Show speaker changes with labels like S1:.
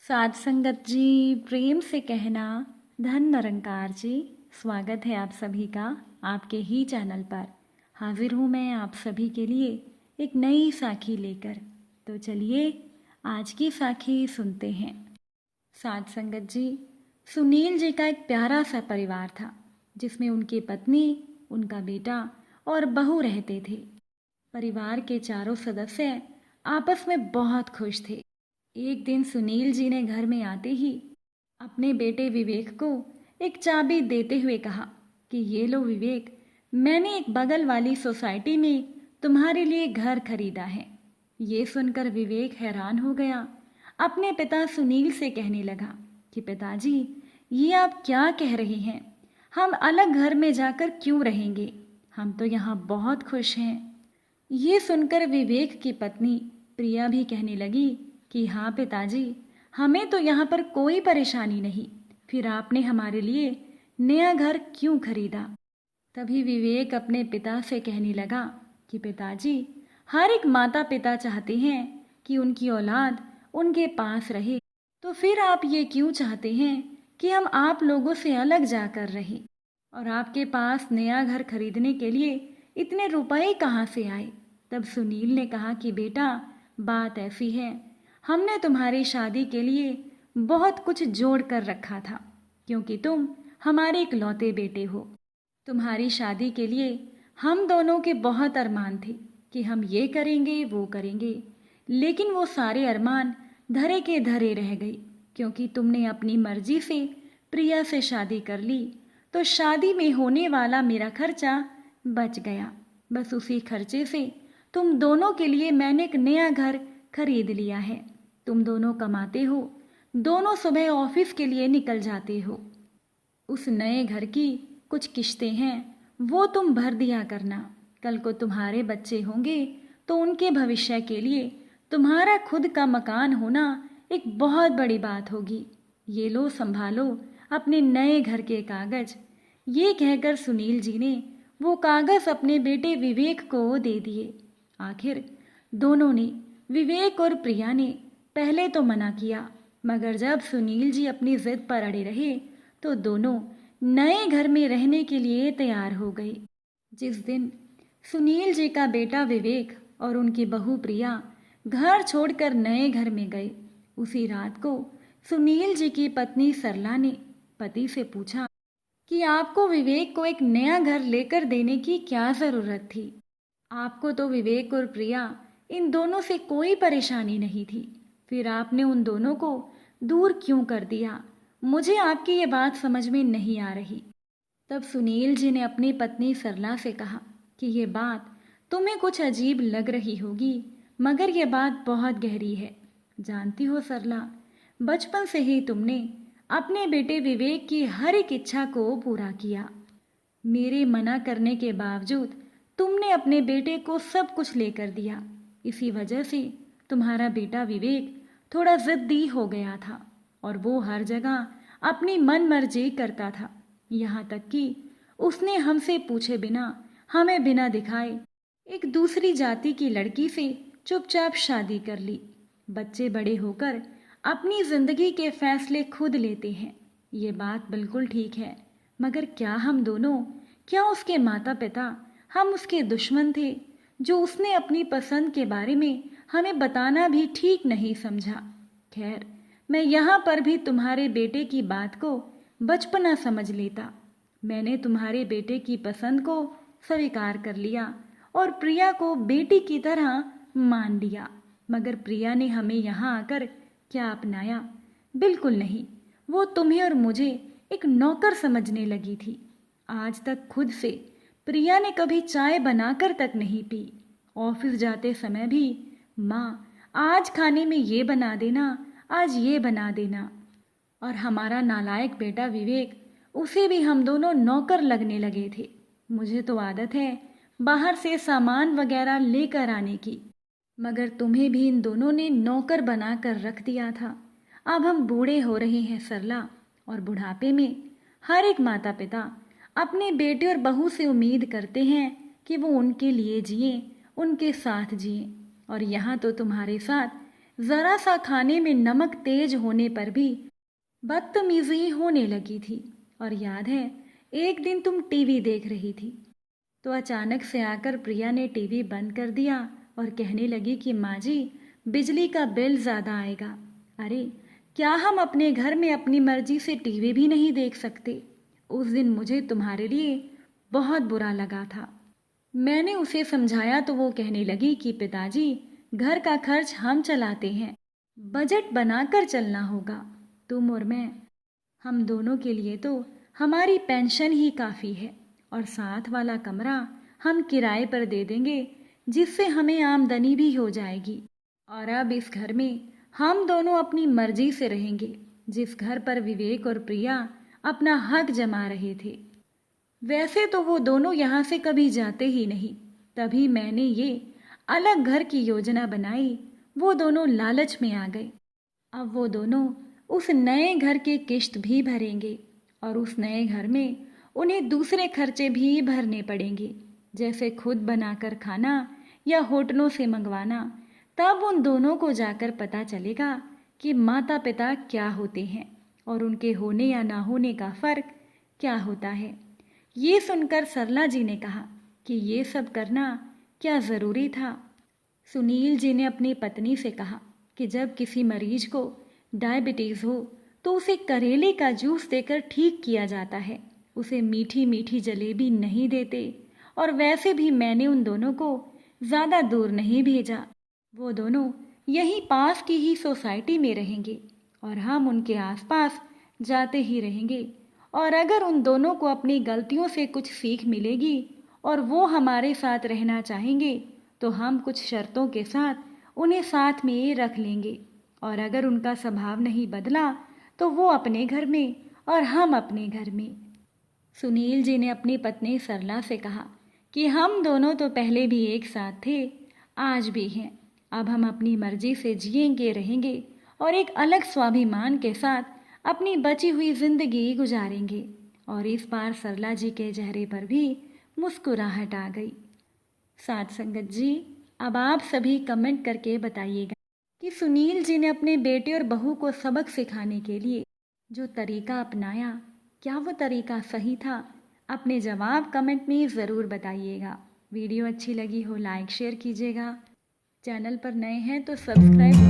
S1: साध संगत जी, प्रेम से कहना धन निरंकार जी। स्वागत है आप सभी का आपके ही चैनल पर। हाजिर हूँ मैं आप सभी के लिए एक नई साखी लेकर। तो चलिए आज की साखी सुनते हैं। साध संगत जी, सुनील जी का एक प्यारा सा परिवार था जिसमें उनकी पत्नी, उनका बेटा और बहू रहते थे। परिवार के चारों सदस्य आपस में बहुत खुश थे। एक दिन सुनील जी ने घर में आते ही अपने बेटे विवेक को एक चाबी देते हुए कहा कि ये लो विवेक, मैंने एक बगल वाली सोसाइटी में तुम्हारे लिए घर खरीदा है। ये सुनकर विवेक हैरान हो गया। अपने पिता सुनील से कहने लगा कि पिताजी, ये आप क्या कह रहे हैं? हम अलग घर में जाकर क्यों रहेंगे? हम तो यहाँ बहुत खुश हैं। ये सुनकर विवेक की पत्नी प्रिया भी कहने लगी कि हाँ पिताजी, हमें तो यहाँ पर कोई परेशानी नहीं, फिर आपने हमारे लिए नया घर क्यों खरीदा? तभी विवेक अपने पिता से कहने लगा कि पिताजी, हर एक माता पिता चाहते हैं कि उनकी औलाद उनके पास रहे, तो फिर आप ये क्यों चाहते हैं कि हम आप लोगों से अलग जाकर रहें? और आपके पास नया घर खरीदने के लिए इतने रुपए कहाँ से आए? तब सुनील ने कहा कि बेटा, बात ऐसी है, हमने तुम्हारी शादी के लिए बहुत कुछ जोड़ कर रखा था, क्योंकि तुम हमारे इकलौते बेटे हो। तुम्हारी शादी के लिए हम दोनों के बहुत अरमान थे कि हम ये करेंगे वो करेंगे, लेकिन वो सारे अरमान धरे के धरे रह गए, क्योंकि तुमने अपनी मर्जी से प्रिया से शादी कर ली। तो शादी में होने वाला मेरा खर्चा बच गया। बस उसी खर्चे से तुम दोनों के लिए मैंने एक नया घर खरीद लिया है। तुम दोनों कमाते हो, दोनों सुबह ऑफिस के लिए निकल जाते हो। उस नए घर की कुछ किश्तें हैं, वो तुम भर दिया करना। कल को तुम्हारे बच्चे होंगे तो उनके भविष्य के लिए तुम्हारा खुद का मकान होना एक बहुत बड़ी बात होगी। ये लो, संभालो अपने नए घर के कागज। ये कहकर सुनील जी ने वो कागज अपने बेटे विवेक को दे दिए। आखिर दोनों ने, विवेक और प्रिया ने पहले तो मना किया, मगर जब सुनील जी अपनी जिद पर अड़े रहे तो दोनों नए घर में रहने के लिए तैयार हो गए। जिस दिन सुनील जी का बेटा विवेक और उनकी बहू प्रिया घर छोड़कर नए घर में गए, उसी रात को सुनील जी की पत्नी सरला ने पति से पूछा कि आपको विवेक को एक नया घर लेकर देने की क्या जरूरत थी? आपको तो विवेक और प्रिया इन दोनों से कोई परेशानी नहीं थी, फिर आपने उन दोनों को दूर क्यों कर दिया? मुझे आपकी ये बात समझ में नहीं आ रही। तब सुनील जी ने अपनी पत्नी सरला से कहा कि ये बात तुम्हें कुछ अजीब लग रही होगी, मगर ये बात बहुत गहरी है। जानती हो सरला, बचपन से ही तुमने अपने बेटे विवेक की हर एक इच्छा को पूरा किया। मेरे मना करने के बावजूद तुमने अपने बेटे को सब कुछ लेकर दिया। इसी वजह से तुम्हारा बेटा विवेक थोड़ा जिद्दी हो गया था और वो हर जगह अपनी मन मर्जी करता था। यहाँ तक कि उसने हमसे पूछे बिना, हमें बिना दिखाए एक दूसरी जाति की लड़की से चुपचाप शादी कर ली। बच्चे बड़े होकर अपनी जिंदगी के फैसले खुद लेते हैं, ये बात बिल्कुल ठीक है, मगर क्या हम दोनों, क्या उसके माता पिता, हम उसके दुश्मन थे जो उसने अपनी पसंद के बारे में हमें बताना भी ठीक नहीं समझा? खैर, मैं यहाँ पर भी तुम्हारे बेटे की बात को बचपना समझ लेता। मैंने तुम्हारे बेटे की पसंद को स्वीकार कर लिया और प्रिया को बेटी की तरह मान लिया, मगर प्रिया ने हमें यहाँ आकर क्या अपनाया? बिल्कुल नहीं। वो तुम्हें और मुझे एक नौकर समझने लगी थी। आज तक खुद से प्रिया ने कभी चाय बनाकर तक नहीं पी। ऑफिस जाते समय भी, माँ आज खाने में ये बना देना, आज ये बना देना। और हमारा नालायक बेटा विवेक, उसे भी हम दोनों नौकर लगने लगे थे। मुझे तो आदत है बाहर से सामान वगैरह लेकर आने की, मगर तुम्हें भी इन दोनों ने नौकर बना कर रख दिया था। अब हम बूढ़े हो रहे हैं सरला, और बुढ़ापे में हर एक माता पिता अपने बेटे और बहू से उम्मीद करते हैं कि वो उनके लिए जिए, उनके साथ जिए। और यहाँ तो तुम्हारे साथ ज़रा सा खाने में नमक तेज होने पर भी बदतमीजी होने लगी थी। और याद है, एक दिन तुम टीवी देख रही थी तो अचानक से आकर प्रिया ने टीवी बंद कर दिया और कहने लगी कि माँ जी, बिजली का बिल ज़्यादा आएगा। अरे, क्या हम अपने घर में अपनी मर्जी से टीवी भी नहीं देख सकते? उस दिन मुझे तुम्हारे लिए बहुत बुरा लगा था। मैंने उसे समझाया तो वो कहने लगी कि पिताजी, घर का खर्च हम चलाते हैं, बजट बनाकर चलना होगा। तुम और मैं, हम दोनों के लिए तो हमारी पेंशन ही काफ़ी है और साथ वाला कमरा हम किराए पर दे देंगे, जिससे हमें आमदनी भी हो जाएगी। और अब इस घर में हम दोनों अपनी मर्जी से रहेंगे, जिस घर पर विवेक और प्रिया अपना हक जमा रहे थे। वैसे तो वो दोनों यहाँ से कभी जाते ही नहीं, तभी मैंने ये अलग घर की योजना बनाई। वो दोनों लालच में आ गए। अब वो दोनों उस नए घर के किश्त भी भरेंगे और उस नए घर में उन्हें दूसरे खर्चे भी भरने पड़ेंगे, जैसे खुद बनाकर खाना या होटलों से मंगवाना। तब उन दोनों को जाकर पता चलेगा कि माता पिता क्या होते हैं और उनके होने या ना होने का फ़र्क क्या होता है। ये सुनकर सरला जी ने कहा कि ये सब करना क्या ज़रूरी था। सुनील जी ने अपनी पत्नी से कहा कि जब किसी मरीज को डायबिटीज़ हो तो उसे करेले का जूस देकर ठीक किया जाता है, उसे मीठी मीठी जलेबी नहीं देते। और वैसे भी मैंने उन दोनों को ज़्यादा दूर नहीं भेजा, वो दोनों यहीं पास की ही सोसाइटी में रहेंगे और हम उनके आसपास जाते ही रहेंगे। और अगर उन दोनों को अपनी गलतियों से कुछ सीख मिलेगी और वो हमारे साथ रहना चाहेंगे तो हम कुछ शर्तों के साथ उन्हें साथ में रख लेंगे। और अगर उनका स्वभाव नहीं बदला तो वो अपने घर में और हम अपने घर में। सुनील जी ने अपनी पत्नी सरला से कहा कि हम दोनों तो पहले भी एक साथ थे, आज भी हैं। अब हम अपनी मर्जी से जिएंगे रहेंगे और एक अलग स्वाभिमान के साथ अपनी बची हुई जिंदगी गुजारेंगे। और इस बार सरला जी के चेहरे पर भी मुस्कुराहट आ गई। साथ संगत जी, अब आप सभी कमेंट करके बताइएगा कि सुनील जी ने अपने बेटे और बहू को सबक सिखाने के लिए जो तरीका अपनाया, क्या वो तरीका सही था? अपने जवाब कमेंट में ज़रूर बताइएगा। वीडियो अच्छी लगी हो लाइक शेयर कीजिएगा। चैनल पर नए हैं तो सब्सक्राइब